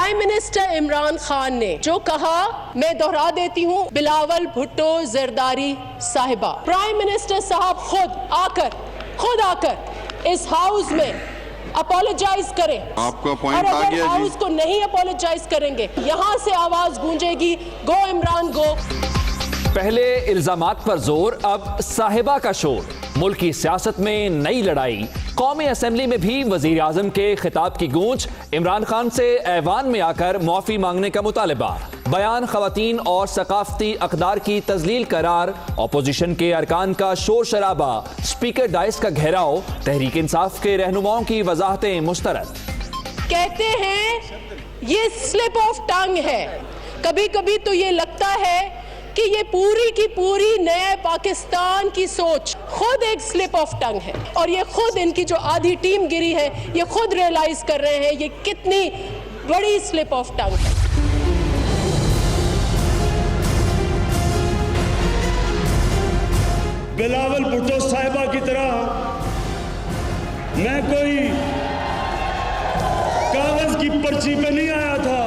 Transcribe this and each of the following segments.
Prime minister Imran Khan ने जो कहा, मैं दोहरा देती हूँ, बिलावल भुट्टो जरदारी साहिबा, प्राइम मिनिस्टर साहब खुद आकर इस हाउस में अपोलोजाइज करें। आपका पॉइंट और आ अगर गया हाउस को नहीं अपोलोजाइज करेंगे, यहाँ से आवाज गूंजेगी, गो इमरान गो। पहले इल्जामात पर जोर, अब साहिबा का शोर। मुल्क की सियासत में नई लड़ाई। कौमी असेंबली में भी वजीर आजम के खिताब की गूंज। इमरान खान से ऐवान में आकर माफी मांगने का मुतालबा। बयान खवातीन और सकाफती अकदार की तजलील करार। अपोजिशन के अरकान का शोर शराबा। स्पीकर डाइस का घेराव। तहरीक इंसाफ के रहनुमाओं की वजाहतें मुस्तरद। कहते हैं ये स्लिप ऑफ टंग है। कभी कभी तो ये लगता है कि ये पूरी की पूरी नए पाकिस्तान की सोच खुद एक स्लिप ऑफ टंग है, और ये खुद इनकी जो आधी टीम गिरी है, ये खुद रियलाइज कर रहे हैं ये कितनी बड़ी स्लिप ऑफ टंग है। बिलावल भुट्टो साहिबा की तरह मैं कोई कागज की पर्ची पे नहीं आया था।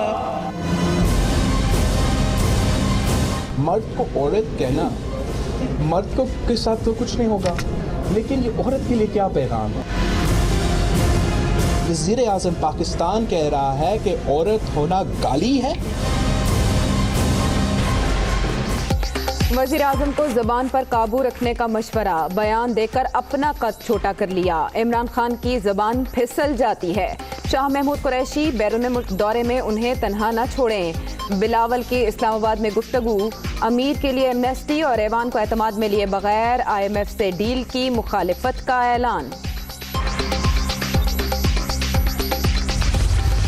मर्द को औरत कहना, मर्द को के साथ तो कुछ नहीं होगा, लेकिन ये औरत के लिए क्या पैगाम है? वज़ीर आज़म पाकिस्तान कह रहा है कि औरत होना गाली है। वज़ीर आज़म को ज़बान पर काबू रखने का मशवरा, बयान देकर अपना कद छोटा कर लिया। इमरान खान की ज़बान फिसल जाती है। शाह महमूद कुरैशी बैरून मुल्क दौरे में उन्हें तन्हा न छोड़ें। बिलावल की इस्लामाबाद में गुफ्तगू। अमीर के लिए एमनेस्टी और ऐवान को एतमाद में लिए बगैर IMF से डील की मुखालिफत का ऐलान।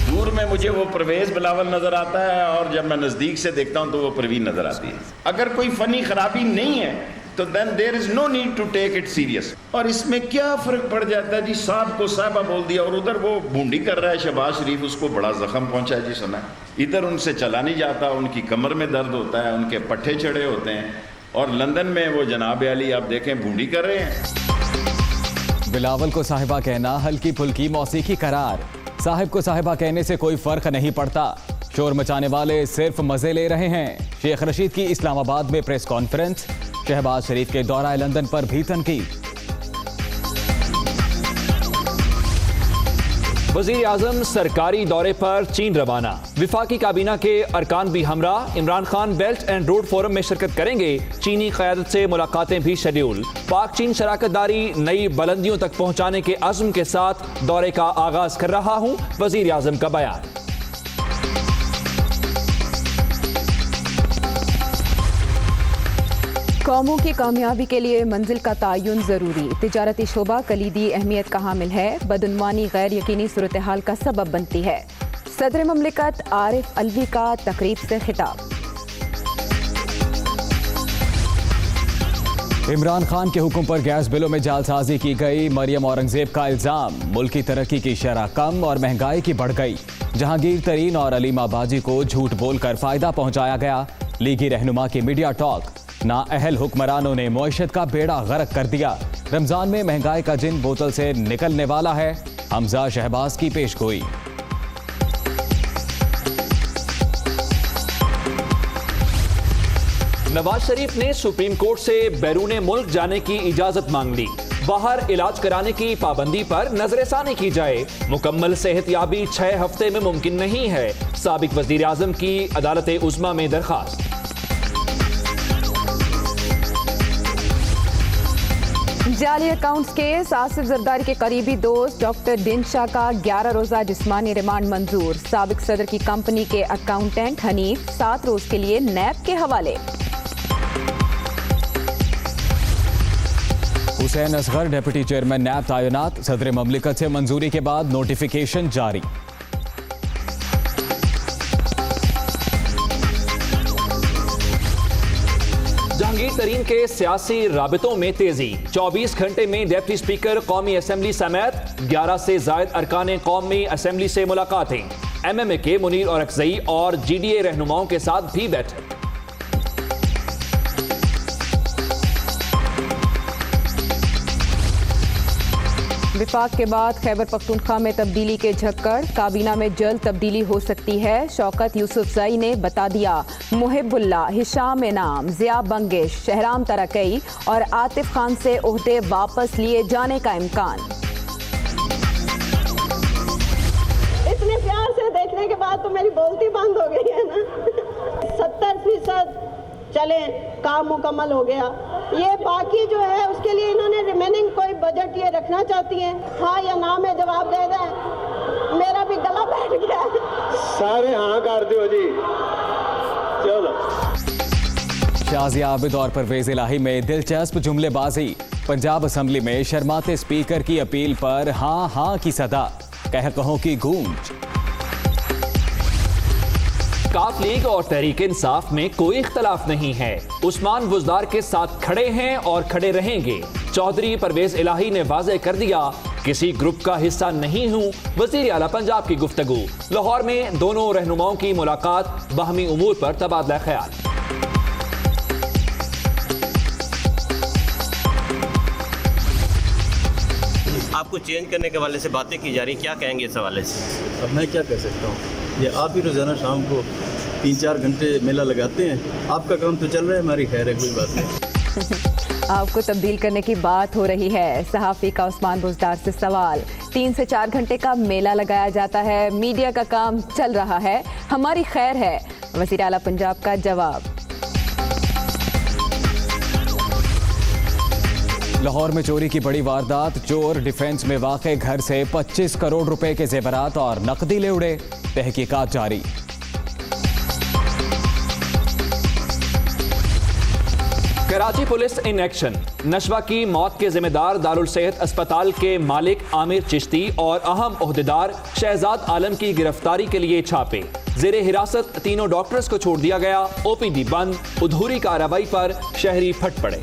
दूर में मुझे वो परवेज बिलावल नजर आता है, और जब मैं नजदीक से देखता हूं तो वो परवीन नजर आती है। अगर कोई फनी खराबी नहीं है तो then there is no need to take it serious. और इसमें क्या फर्क पड़ जाता है जी, साहब को साहबा बोल दिया, और उधर वो बूंदी कर रहा है शहबाज शरीफ, उसको बड़ा जख्म पहुंचा है जी, सुना। इधर उनसे चला नहीं जाता, उनकी कमर में दर्द होता है, उनके पट्टे चढ़े होते हैं, और लंदन में वो जनाब अली आप देखें बूंदी कर रहे हैं। बिलावल को साहिबा कहना हल्की फुल्की मौसीकी करार। साहिब को साहिबा कहने से कोई फर्क नहीं पड़ता। शोर मचाने वाले सिर्फ मजे ले रहे हैं। शेख रशीद की इस्लामाबाद में प्रेस कॉन्फ्रेंस। शहबाज शरीफ के दौरा लंदन पर भी तनकीद। वज़ीर आज़म सरकारी दौरे पर चीन रवाना। विफाकी काबीना के अरकान भी हमरा। Imran Khan belt and road forum में शिरकत करेंगे। चीनी क़यादत से मुलाकातें भी शेड्यूल। पाक चीन शराकतदारी नई बुलंदियों तक पहुंचाने के अज़्म के साथ दौरे का आगाज कर रहा हूं, वज़ीर आज़म का बयान। कौमों की कामयाबी के लिए मंजिल का तयन ज़रूरी। तिजारती शोबा कलीदी अहमियत का हामिल है। बदउनवानी गैर यकीनी सूरत हाल का सबब बनती है। सदर ममलिकत आरिफ अलवी का तकरीब से खिताब। इमरान खान के हुक्म पर गैस बिलों में जालसाजी की गई। मरियम औरंगजेब का इल्जाम, मुल्क की तरक्की की शरह कम और महंगाई की बढ़ गई। जहांगीर तरीन और अलीमा बाजी को झूठ बोलकर फायदा पहुंचाया गया। लीगी रहनुमा की मीडिया टॉक। नाअहल हुक्मरानों ने मईशत का बेड़ा गर्क कर दिया। रमजान में महंगाई का जिन बोतल से निकलने वाला है। हमजा शहबाज की पेशगोई। नवाज शरीफ ने सुप्रीम कोर्ट से बैरून मुल्क जाने की इजाजत मांग ली। बाहर इलाज कराने की पाबंदी पर नजरसानी की जाए। मुकम्मल सेहतयाबी 6 हफ्ते में मुमकिन नहीं है। साबिक वजीर आजम की अदालत उज़्मा में दरखास्त। जाली अकाउंट्स केस। आसिफ जरदारी के करीबी दोस्त डॉक्टर दिन शाह का 11 रोजा जिस्मानी रिमांड मंजूर। साबिक सदर की कंपनी के अकाउंटेंट हनीफ 7 रोज के लिए नैब के हवाले। हुसैन असगर डिप्टी चेयरमैन नैब तैनात। सदर ममलिकत से मंजूरी के बाद नोटिफिकेशन जारी। जहांगीर तरीन के सियासी राबितों में तेजी। 24 घंटे में डिप्टी स्पीकर कौमी असेंबली समेत 11 से जायद अरकान कौमी असेंबली से मुलाकातें। MMA के मुनीर औरकज़ई और GDA रहनुमाओं के साथ भी बैठक। वफाक के बाद खैबर पख्तूनख्वा में तब्दीली के झक्कड़, काबीना में जल्द तब्दीली हो सकती है। शौकत यूसुफजई ने बता दिया मुहिबुल्लाह, हिशाम इनाम, जिया बंगिश, शहराम तरकई और आतिफ खान से ओहदे वापस लिए जाने का इम्कान। इतने प्यार से देखने के बाद तो मेरी बोलती बंद हो गई है ना। 70% चले, काम मुकम्मल हो गया। ये बाकी जो है उसके लिए इन्होंने रिमेनिंग कोई बजट ये रखना चाहती हैं, हाँ या ना में जवाब दे दें। मेरा भी गला बैठ गया है। सारे हाँ कर दो जी, चलो। शाजिया आबिद और परवेज इलाही में दिलचस्प जुमलेबाजी। पंजाब असेंबली में शर्माते स्पीकर की अपील पर हाँ हाँ की सदा, कह कहो की गूंज। काफ लीग और तहरीक इंसाफ में कोई इख्तलाफ नहीं है। उस्मान बुज़दार के साथ खड़े हैं और खड़े रहेंगे। चौधरी परवेज इलाही ने वाज़ेह कर दिया, किसी ग्रुप का हिस्सा नहीं हूं। वज़ीर आला पंजाब की गुफ्तगू। लाहौर में दोनों रहनुमाओं की मुलाकात, बाहमी उमूर पर तबादला ख्याल। आपको चेंज करने के हवाले से बातें की जा रही, क्या कहेंगे इस हवाले से? अब मैं क्या कह सकता हूँ, ये आप ही रोज़ाना शाम को 3-4 घंटे मेला लगाते हैं। आपका काम तो चल रहा है, हमारी खैर है, कोई बात नहीं। आपको तब्दील करने की बात हो रही है। सहाफ़ी का उस्मान बुज़दार से सवाल। 3 से 4 घंटे का मेला लगाया जाता है, मीडिया का काम चल रहा है, हमारी खैर है, वज़ीर आला पंजाब का जवाब। लाहौर में चोरी की बड़ी वारदात, चोर डिफेंस में वाक़े घर से 25 करोड़ रुपए के जेवरात और नकदी ले उड़े, तहकीकात जारी। Karachi police in action. Nashwa की मौत के जिम्मेदार दारुल सेहत अस्पताल के मालिक आमिर चिश्ती और अहम ओहदेदार शहजाद आलम की गिरफ्तारी के लिए छापे। जेरे हिरासत तीनों डॉक्टर्स को छोड़ दिया गया। ओपीडी बंद, अधूरी कार्रवाई पर शहरी फट पड़े।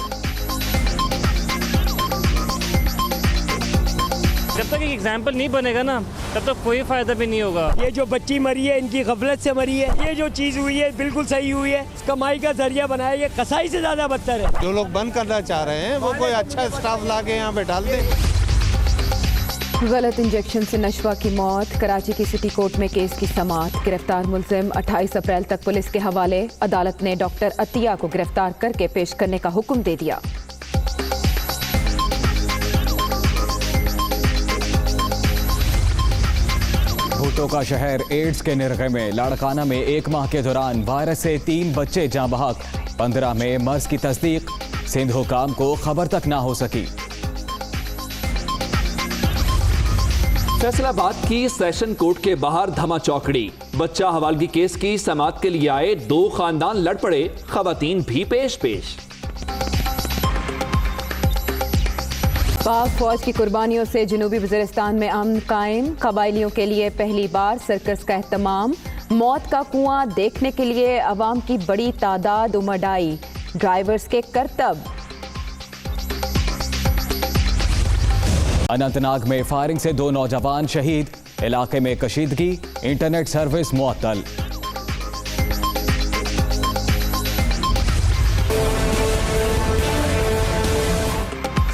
जब तक एक एग्जाम्पल नहीं बनेगा ना, तब तक कोई फायदा भी नहीं होगा। ये जो बच्ची मरी है, इनकी गफलत से मरी है। ये जो चीज़ हुई है बिल्कुल सही हुई है, कमाई का जरिया बनाया। ये कसाई से ज़्यादा बदतर है। जो लोग बंद करना चाह रहे हैं वो कोई अच्छा स्टाफ ला के यहाँ पे डाल दें। गलत इंजेक्शन से नशवा की मौत, कराची की सिटी कोर्ट में केस की समाअत। गिरफ्तार मुलजिम 28 अप्रैल तक पुलिस के हवाले। अदालत ने डॉक्टर अतिया को गिरफ्तार करके पेश करने का हुक्म दे दिया। भुट्टो का शहर एड्स के निरखे में। लाड़काना में 1 माह के दौरान वायरस से 3 बच्चे जाँ बहक। 15 में मर्ज की तस्दीक। सिंध हुकाम को खबर तक ना हो सकी। फैसलाबाद की सेशन कोर्ट के बाहर धमा चौकड़ी। बच्चा हवालगी केस की समाअत के लिए आए 2 खानदान लड़ पड़े, खवातीन भी पेश। पाक फौज की कुर्बानियों से जनूबी वज़ीरिस्तान में अमन कायम। कबायलियों के लिए पहली बार सर्कस का एहतमाम। मौत का कुआं देखने के लिए अवाम की बड़ी तादाद उमड़ आई। ड्राइवर्स के करतब। अनंतनाग में फायरिंग से 2 नौजवान शहीद। इलाके में कशीदगी, इंटरनेट सर्विस मुअत्तल।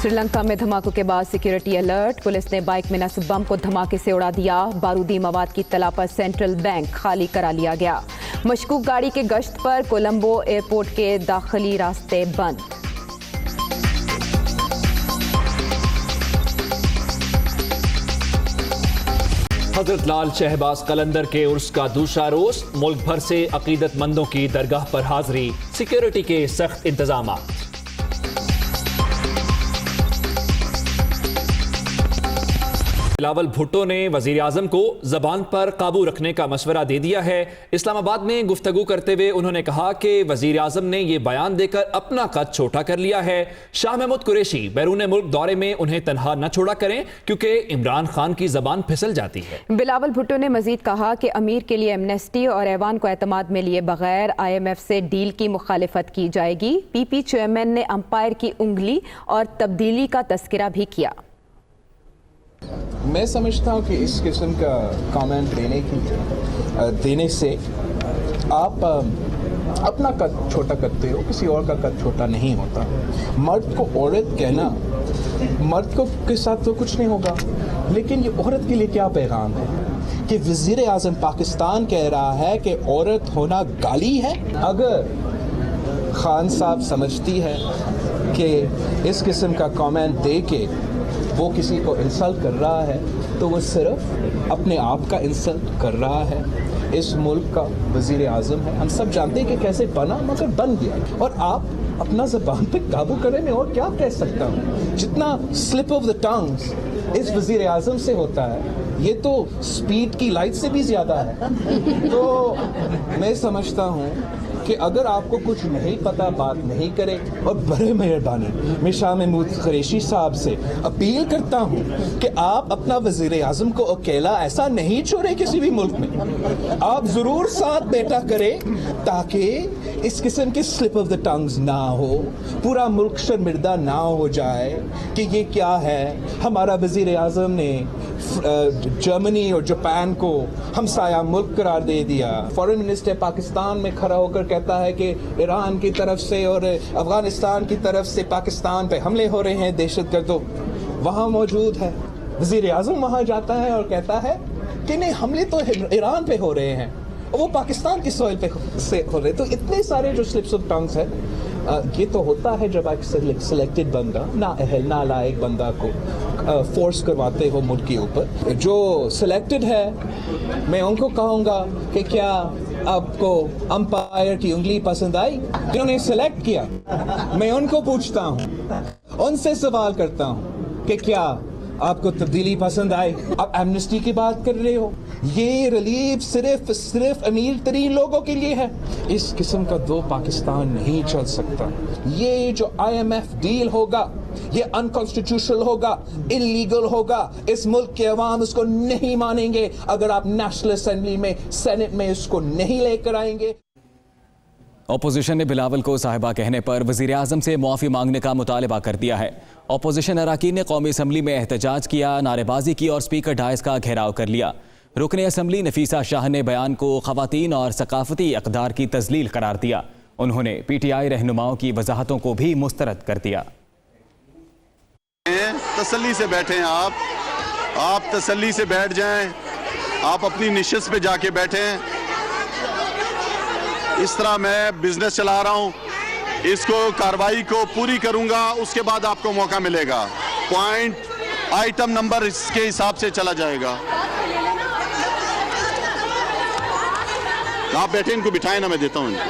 श्रीलंका में धमाकों के बाद सिक्योरिटी अलर्ट। पुलिस ने बाइक में नस्ब बम को धमाके से उड़ा दिया। बारूदी मवाद की तला पर सेंट्रल बैंक खाली करा लिया गया। मशकूक गाड़ी के गश्त पर कोलंबो एयरपोर्ट के दाखिली रास्ते बंद। हजरत लाल शहबाज कलंदर के उर्स का दूसरा रोज। मुल्क भर से अकीदतमंदों की दरगाह पर हाजिरी। सिक्योरिटी के सख्त इंतजाम। बिलावल भुट्टो ने वजीर आजम को जबान पर काबू रखने का मशवरा दे दिया है। इस्लामाबाद में गुफ्तगू करते हुए उन्होंने कहा कि वजीर आजम ने ये बयान देकर अपना कद छोटा कर लिया है। शाह महमूद कुरैशी बैरून मुल्क दौरे में उन्हें तनहा न छोड़ा करें, क्योंकि इमरान खान की जबान फिसल जाती है। बिलावल भुट्टो ने मजीद कहा कि अमीर के लिए एमनेस्टी और ऐवान को एतमाद में लिए बगैर IMF से डील की मुखालिफत की जाएगी। PP चेयरमैन ने अंपायर की उंगली और तब्दीली का तस्करा भी किया। मैं समझता हूँ कि इस किस्म का कमेंट देने से आप अपना कद छोटा करते हो, किसी और का कद छोटा नहीं होता। मर्द को औरत कहना मर्द को के साथ तो कुछ नहीं होगा, लेकिन ये औरत के लिए क्या पैगाम है कि वज़ीर आज़म पाकिस्तान कह रहा है कि औरत होना गाली है। अगर खान साहब समझती है कि इस किस्म का कमेंट दे के वो किसी को इंसल्ट कर रहा है, तो वो सिर्फ अपने आप का इंसल्ट कर रहा है। इस मुल्क का वज़ीर आज़म है, हम सब जानते हैं कि कैसे बना, मगर बन गया। और आप अपना ज़बान पे काबू करें, मैं और क्या कह सकता हूँ। जितना स्लिप ऑफ द टंग्स इस वज़ीर आज़म से होता है, ये तो स्पीड की लाइट से भी ज़्यादा है। तो मैं समझता हूँ कि अगर आपको कुछ नहीं पता, बात नहीं करे। और बड़े मेहरबानी मैं शाह महमूद कुरैशी साहब से अपील करता हूँ कि आप अपना वज़ीर आज़म को अकेला ऐसा नहीं छोड़े किसी भी मुल्क में। आप ज़रूर साथ बैठा करें ताकि इस किस्म के स्लिप ऑफ द टंग्स ना हो, पूरा मुल्क शर्मिंदा ना हो जाए कि ये क्या है। हमारा वज़ीर आज़म ने जर्मनी और जापान को हमसाया मुल्क करार दे दिया। फॉरेन मिनिस्टर पाकिस्तान में खड़ा होकर कहता है कि ईरान की तरफ से और अफगानिस्तान की तरफ से पाकिस्तान पे हमले हो रहे हैं, दहशतगर्दों वहाँ मौजूद है। वज़ीर आज़म वहाँ जाता है और कहता है कि नहीं, हमले तो ईरान पे हो रहे हैं और वो पाकिस्तान की सॉइल पे से हो रहे। तो इतने सारे जो स्लिप्स ऑफ टंग्स है, ये तो होता है जब एक सिलेक्टेड बंदा, नालायक बंदा को फोर्स करवाते हो मुल्क के ऊपर। जो सिलेक्टेड है, मैं उनको कहूँगा कि क्या आपको अंपायर की उंगली पसंद आई? जिन्होंने सिलेक्ट किया, मैं उनको पूछता हूँ, उनसे सवाल करता हूँ कि क्या आपको तब्दीली पसंद आई? आप एमनेस्टी की बात कर रहे हो, ये रिलीफ सिर्फ अमीर तरीन लोगों के लिए है। इस किस्म का दो पाकिस्तान नहीं चल सकता। ये जो IMF डील होगा, ये अनकॉन्स्टिट्यूशनल होगा, इलीगल होगा। इस मुल्क के अवाम उसको नहीं मानेंगे अगर आप नेशनल असेंबली में, सेनेट में इसको नहीं लेकर आएंगे। अपोजिशन ने बिलावल को साहिबा कहने पर वज़ीर आज़म से मुआफ़ी मांगने का मुतालबा कर दिया है। अपोजिशन अरकान ने कौमी असम्बली में एहतजाज किया, नारेबाजी की और स्पीकर डायस का घेराव कर लिया। रुकने असम्बली नफीसा शाह ने बयान को ख़वातीन और सकाफती अक़दार की तज़लील करार दिया। उन्होंने PTI रहनुमाओं की वजाहतों को भी मुस्तरद कर दिया। तसल्ली से बैठें, आप तसल्ली से बैठ जाएं, आप अपनी निशिस्त पे जाके बैठें। इस तरह मैं बिजनेस चला रहा हूं, इसको कार्रवाई को पूरी करूंगा, उसके बाद आपको मौका मिलेगा। पॉइंट आइटम नंबर इसके हिसाब से चला जाएगा। आप बैठे, इनको बिठाएं ना, मैं देता हूं इनको,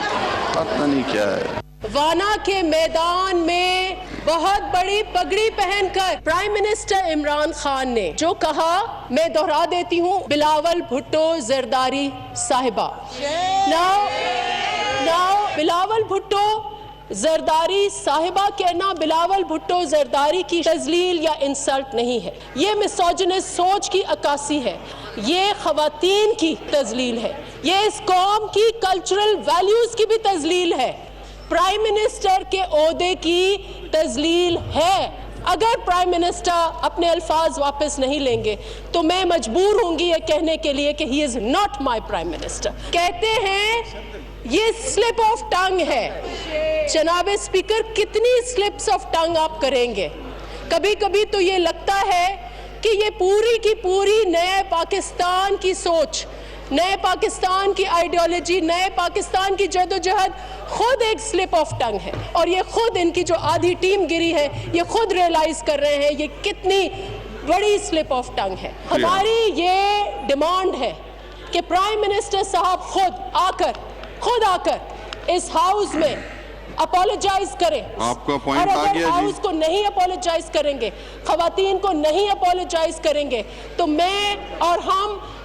पता नहीं क्या है। वाना के मैदान में बहुत बड़ी पगड़ी पहनकर प्राइम मिनिस्टर इमरान खान ने जो कहा, मैं दोहरा देती हूँ, बिलावल भुट्टो जरदारी साहिबा। नाउ बिलावल भुट्टो जरदारी साहिबा कहना बिलावल भुट्टो जरदारी की तजलील या इंसल्ट नहीं है। ये मिसोजिनिस्ट सोच की अक्कासी है, ये खवातीन की तजलील है, ये इस कौम की कल्चरल वैल्यूज की भी तजलील है, प्राइम मिनिस्टर के ओहदे की तजलील है। अगर प्राइम मिनिस्टर अपने अल्फाज वापस नहीं लेंगे तो मैं मजबूर होंगी ये कहने के लिए कि he is not my prime minister. कहते हैं ये स्लिप ऑफ टंग है। जनाबे स्पीकर, कितनी स्लिप्स ऑफ टंग आप करेंगे? कभी कभी तो ये लगता है कि ये पूरी की पूरी नए पाकिस्तान की सोच, नए पाकिस्तान की आइडियोलॉजी, नए पाकिस्तान की जदोजहद खुद एक स्लिप ऑफ टंग है। और ये खुद इनकी जो आधी टीम गिरी है, ये खुद रियलाइज कर रहे हैं ये कितनी बड़ी स्लिप ऑफ टंग है। हमारी ये डिमांड है कि प्राइम मिनिस्टर साहब खुद आकर इस हाउस में अपोलोजाइज करें। आपका और पॉइंट आ अगर गया हाउस को नहीं अपोलोजाइज करेंगे, खवातीन को नहीं अपोलोजाइज करेंगे, तो मैं और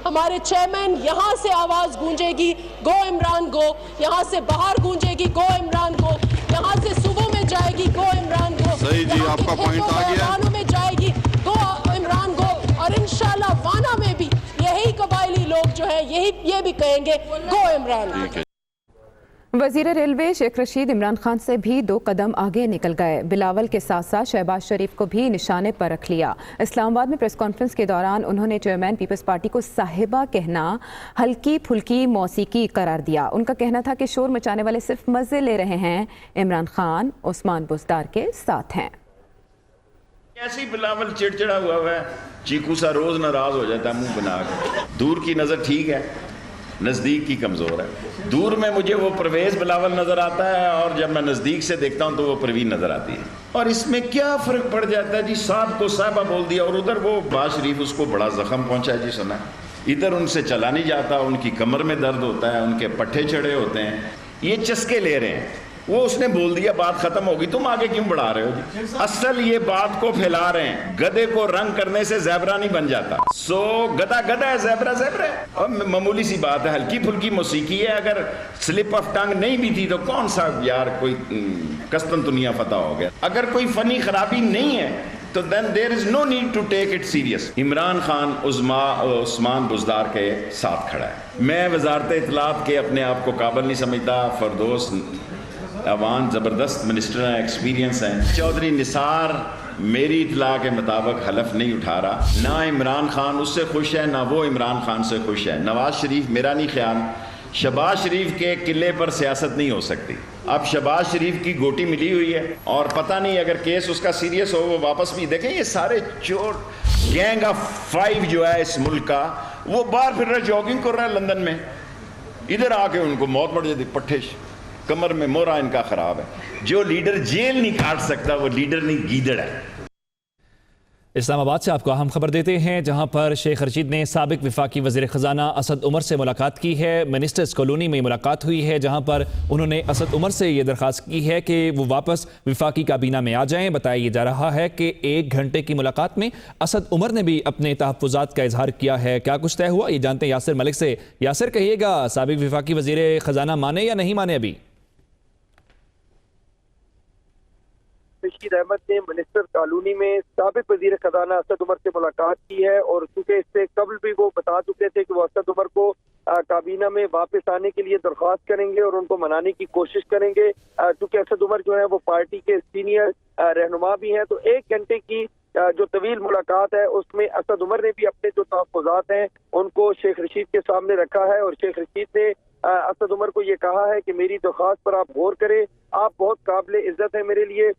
हमारे चेयरमैन यहाँ से आवाज गूंजेगी, गो इमरान गो, यहाँ से बाहर गूंजेगी, गो इमरान गो, यहाँ से सुबह में जाएगी, गो इमरान गो। सही जी, आपका पॉइंट आ गया। में जाएगी, गो इमरान गो। और इंशाल्लाह वाना में भी यही कबायली लोग जो है ये भी कहेंगे, गो इमरान गो। वज़ीर रेलवे शेख रशीद इमरान खान से भी 2 कदम आगे निकल गए। बिलावल के साथ साथ शहबाज शरीफ को भी निशाने पर रख लिया। इस्लामाबाद में प्रेस कॉन्फ्रेंस के दौरान उन्होंने चेयरमैन पीपल्स पार्टी को साहिबा कहना हल्की फुल्की मौसीकी करार दिया। उनका कहना था कि शोर मचाने वाले सिर्फ मज़े ले रहे हैं, इमरान खान उस्मान बुज़दार के साथ हैं। ऐसे ही बिलावल चिड़चिड़ा हुआ है, चीकू सा रोज नाराज हो जाता है मुंह बना के। दूर की नजर ठीक है, नजदीक की कमजोर है। दूर में मुझे वो परवेज बिलावल नजर आता है और जब मैं नजदीक से देखता हूं तो वो परवीन नजर आती है। और इसमें क्या फर्क पड़ जाता है जी, साहब को साहबा बोल दिया और उधर वो बाज शरीफ उसको बड़ा जख्म पहुंचा है जी, सुना। इधर उनसे चला नहीं जाता, उनकी कमर में दर्द होता है, उनके पट्टे चढ़े होते हैं, ये चस्के ले रहे हैं। वो उसने बोल दिया, बात खत्म होगी, तुम आगे क्यों बढ़ा रहे हो जी? असल ये बात को फैला रहे हैं। गधे को रंग करने से ज़ेबरा नहीं बन जाता। सो गधा गधा है, ज़ेबरा ज़ेबरा है। और मामूली सी बात है, हल्की फुल्की मौसीकी है। अगर स्लिप ऑफ टंग नहीं भी थी तो कौन सा यार कोई कस्तन दुनिया फतह हो गया। अगर कोई फनी खराबी नहीं है तो then there is no need to take it serious. Imran Khan Usman Buzdar के साथ खड़ा है। मैं वजारत इत्तलात के अपने आप को काबिल नहीं समझता। फरदौस अवान ज़बरदस्त मिनिस्टर हैं, एक्सपीरियंस हैं। चौधरी निसार मेरी इतला के मुताबिक हलफ नहीं उठा रहा। ना इमरान खान उससे खुश है, ना वो इमरान खान से खुश है। नवाज शरीफ, मेरा नहीं ख्याल, शहबाज शरीफ के किले पर सियासत नहीं हो सकती। अब शहबाज शरीफ की गोटी मिली हुई है और पता नहीं अगर केस उसका सीरियस हो वो वापस भी देखें। ये सारे चोर गैंग ऑफ 5 जो है इस मुल्क का, वो बाहर फिर रहा, जॉगिंग कर रहा है लंदन में। इधर आके उनको मौत पड़ जाती, पट्टे कमर में मोरा इनका खराब है। जो लीडर जेल नहीं काट सकता वो लीडर नहीं, गीदड़ है। इस्लामाबाद से आपको अहम खबर देते हैं, जहां पर शेख रशीद ने साबिक वफाकी वज़ीर ख़जाना असद उमर से मुलाकात की है। मिनिस्टर्स कॉलोनी में मुलाकात हुई है, जहां पर उन्होंने असद उमर से ये दरख्वास्त की है कि वो वापस वफाकी काबीना में आ जाएं। बताया जा रहा है कि 1 घंटे की मुलाकात में असद उमर ने भी अपने तहफ़्फ़ुज़ात का इजहार किया है। क्या कुछ तय हुआ, ये जानते हैं यासिर मलिक से। यासिर, कहिएगा, साबिक वफाकी वज़ीर ख़जाना माने या नहीं माने? अभी रशीद अहमद ने मिनिस्टर कॉलोनी में साबिक वजीर खजाना असद उमर से मुलाकात की है और चूंकि इससे कबल भी वो बता चुके थे कि वो असद उमर को काबीना में वापस आने के लिए दरख्वास्त करेंगे और उनको मनाने की कोशिश करेंगे। चूंकि असद उमर जो है वो पार्टी के सीनियर रहनुमा भी हैं, तो 1 घंटे की जो तवील मुलाकात है उसमें असद उमर ने भी अपने जो तहफ़्फ़ुज़ात हैं उनको शेख रशीद के सामने रखा है। और शेख रशीद ने असद उमर को ये कहा है कि मेरी दरख्वास्त पर आप गौर करें, आप बहुत काबिल इज्जत है मेरे लिए।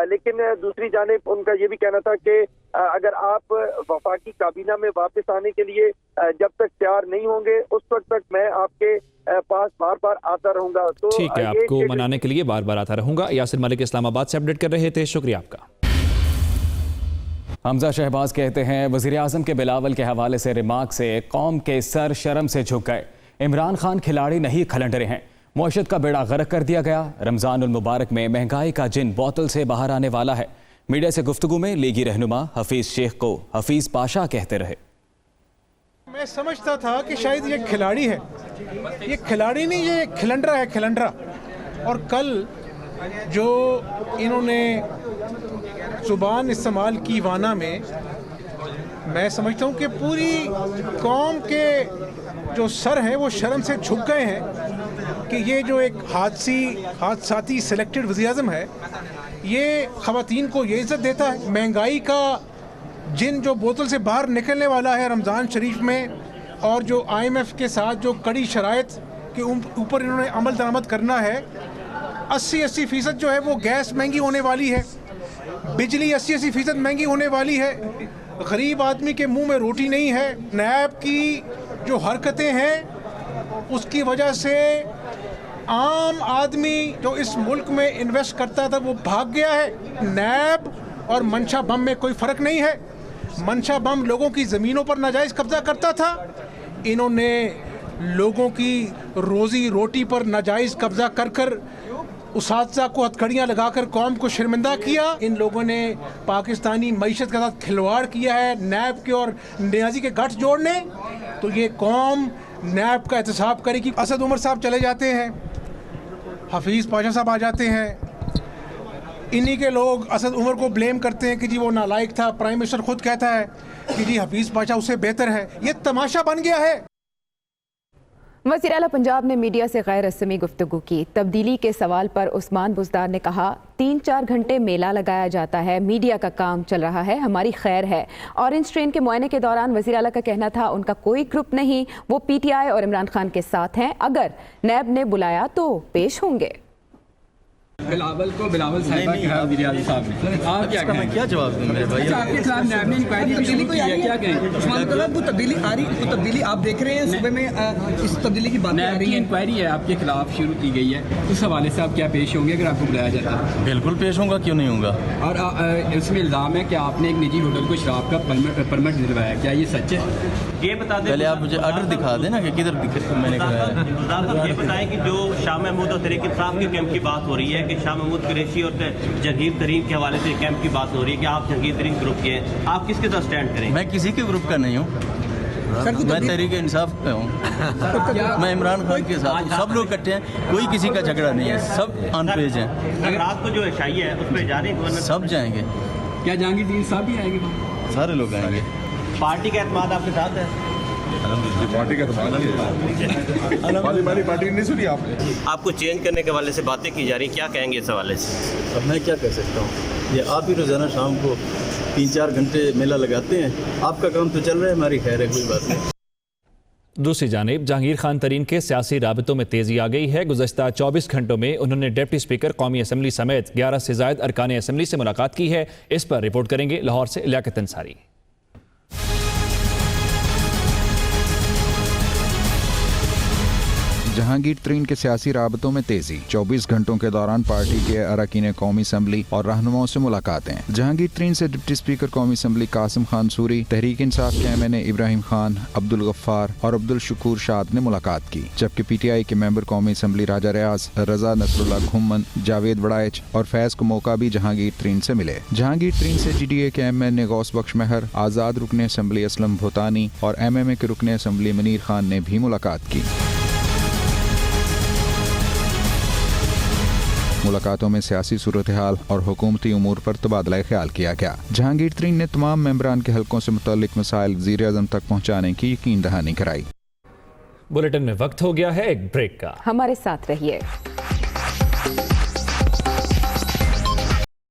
लेकिन दूसरी जानिब उनका ये भी कहना था कि अगर आप वफाकी काबीना में वापस आने के लिए जब तक तैयार नहीं होंगे उस वक्त तक मैं आपके पास बार बार आता रहूंगा। तो ठीक है, आपको मनाने के लिए बार बार आता रहूंगा। यासिर मलिक इस्लामाबाद से अपडेट कर रहे थे, शुक्रिया आपका। हमजा शहबाज कहते हैं, वज़ीर आज़म के बिलावल के हवाले से रिमार्क से कौम के सर शर्म से झुक गए। इमरान खान खिलाड़ी नहीं, खलंडरे हैं। मुआशरत का बेड़ा गर्क कर दिया गया। रमज़ानुल मुबारक में महंगाई का जिन बोतल से बाहर आने वाला है। मीडिया से गुफ्तगू में लीगी रहनुमा हफीज शेख को हफीज पाशा कहते रहे। मैं समझता था कि शायद ये खिलाड़ी है, ये खिलाड़ी नहीं, ये खिलंडरा है, खिलंडरा। और कल जो इन्होंने जुबान इस्तेमाल की वाना में, मैं समझता हूँ कि पूरी कौम के जो सर हैं वो शर्म से झुक गए हैं कि ये जो एक हादसाती सिलेक्टेड वज़ीर-ए-आज़म है, ये ख़वातीन को ये इज़्ज़त देता है। महंगाई का जिन जो बोतल से बाहर निकलने वाला है रमज़ान शरीफ में, और जो IMF के साथ जो कड़ी शराइत के ऊपर इन्होंने अमल दरामद करना है, 80% जो है वो गैस महंगी होने वाली है, बिजली 80% महंगी होने वाली है, गरीब आदमी के मुंह में रोटी नहीं है। नैब की जो हरकतें हैं उसकी वजह से आम आदमी जो इस मुल्क में इन्वेस्ट करता था वो भाग गया है। नैब और मंशा बम में कोई फ़र्क नहीं है। मंशा बम लोगों की ज़मीनों पर नाजायज़ कब्ज़ा करता था, इन्होंने लोगों की रोज़ी रोटी पर नाजायज़ कब्ज़ा कर कर उसातिज़ा को हथकड़ियाँ लगाकर कौम को शर्मिंदा किया। इन लोगों ने पाकिस्तानी मईशत के साथ खिलवाड़ किया है, नैब के और नियाजी के गठ जोड़ने। तो ये कौम नैब का एहतसाब करेगी। असद उमर साहब चले जाते हैं, हफीज़ पाशा साहब आ जाते हैं, इन्हीं के लोग असद उमर को ब्लेम करते हैं कि जी वो नालायक था। प्राइम मिनिस्टर खुद कहता है कि जी हफीज़ पाशा उससे बेहतर है। ये तमाशा बन गया है। वज़ीर आला पंजाब ने मीडिया से गैर रस्मी गुफ्तगू की। तब्दीली के सवाल पर उस्मान बुज़दार ने कहा, 3-4 घंटे मेला लगाया जाता है, मीडिया का काम चल रहा है, हमारी खैर है। ऑरेंज ट्रेन के मुआयने के दौरान वज़ीर आला का कहना था उनका कोई ग्रुप नहीं, वो PTI और इमरान खान के साथ हैं, अगर नैब ने बुलाया तो पेश होंगे। बिलावल को बिलावल साहिबा कहा वज़ीर आज़म साहब ने, आप क्या कहें? मैं क्या जवाब दूं मेरे भाई? आपके खिलाफ नैब ने इंक्वायरी शुरू की है, क्या कहें? वो तब्दीली आ रही, वो तब्दीली आप देख रहे हैं सुबह में इस तब्दीली की बात आ रही है। इंक्वायरी है आपके खिलाफ शुरू की गई है, उस हवाले से आप क्या पेश होंगे अगर आपको बुलाया जाता है? बिल्कुल पेश होऊंगा, क्यों नहीं होऊंगा। और इसमें इल्ज़ाम है कि आपने एक निजी होटल को शराब का परमिट दिलवाया, क्या ये सच है? ये बता दें, पहले आप मुझे ऑर्डर दिखा देना कि किधर मैंने कराया है। ये बताएं कि जो शाह महमूद और तहरीक इंसाफ के कैंप की बात हो रही है कि शाह महमूद कुरैशी और जहांगीर तरीन के हवाले से कैंप की बात हो रही है कि आप जहांगीर तरीन ग्रुप के हैं, आप किसके साथ स्टैंड करें? मैं किसी के ग्रुप का नहीं हूँ, मैं तहरीक इंसाफ पे हूँ, मैं इमरान खान के साथ, सब लोग इकट्ठे हैं, कोई किसी का झगड़ा नहीं है, सब ऑन पेज हैं। रात को जो एशाई है उस पर जा रहे हैं, सब जाएंगे। क्या जहांगीर तरीन साहब भी आएंगे? सारे लोग आएंगे। पार्टी का एतमाद आपके साथ है? पार्टी का पार्टी नहीं सुनी आपने? आपको चेंज करने के हवाले से बातें की जा रही, क्या कहेंगे इस हवाले से? अब मैं क्या कह सकता हूँ, ये आप ही रोज़ाना शाम को 3-4 घंटे मेला लगाते हैं, आपका काम तो चल रहा है, हमारी खैर है, कोई बात नहीं। दूसरी जानिब जहांगीर खान तरीन के सियासी राबतों में तेज़ी आ गई है। गुज़श्ता 24 घंटों में उन्होंने डिप्टी स्पीकर कौमी असम्बली समेत 11 से ज़ायद अरकान असम्बली से मुलाकात की है। इस पर रिपोर्ट करेंगे लाहौर से लियाकत अंसारी। जहांगीर तरीन के सियासी राबतों में तेजी, 24 घंटों के दौरान पार्टी के अरकान कौमी असम्बली और रहनुमाओं से मुलाकातें। जहांगीर तरीन से डिप्टी स्पीकर कौमी असम्बली कासिम खान सूरी, तहरीक इंसाफ के MNA इब्राहिम खान, अब्दुल गफ्फार और अब्दुल शुकूर शाद ने मुलाकात की, जबकि PTI के मेंबर कौमी असम्बली राजा रियाज, रजा नसरुल्ला घुम्मन, जावेद बड़ाइच और फैज कमोका भी जहांगीर तरीन से मिले। जहांगीर तरीन से GDA के MNA गौस बख्श महर, आज़ाद रुकने असम्बली असलम भूतानी और MMA के रुकने असम्बली मनीर खान ने भी मुलाकात की। मुलाकातों में सियासी सूरत हाल और हुकूमती उमूर पर तबादला ख्याल किया गया। जहांगीर तरीन ने तमाम मेंबरान के हलकों से मुतल्लिक मसाइल वज़ीर आज़म तक पहुँचाने की यकीन दहानी कराई। बुलेटिन में वक्त हो गया है एक ब्रेक का, हमारे साथ रहिए।